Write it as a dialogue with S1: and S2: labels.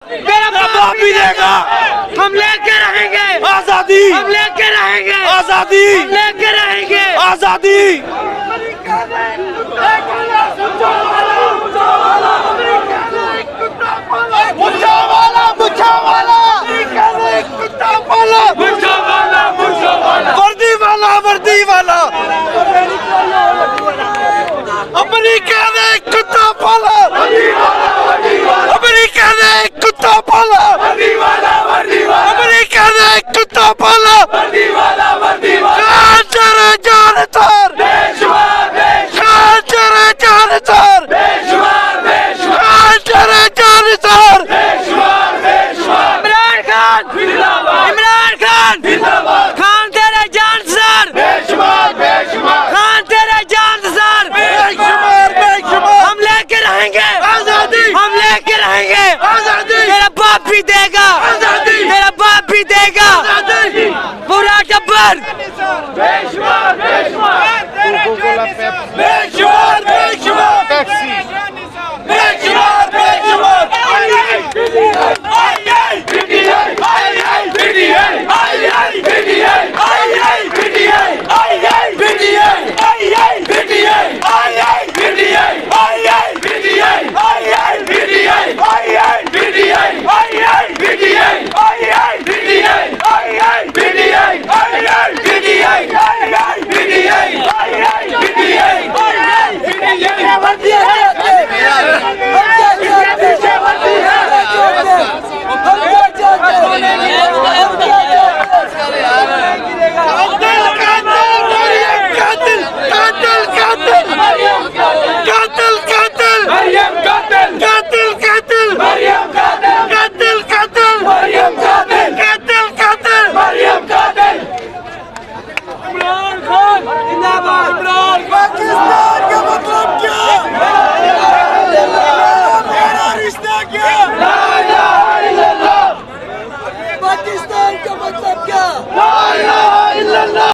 S1: मेरा बाप भी देगा। हम लेके रहेंगे आजादी, हम लेके रहेंगे आजादी, हम लेके रहेंगे आजादी। वर्दी वाला, वर्दी वाला, अमेरिका ने कुत्ता पाला।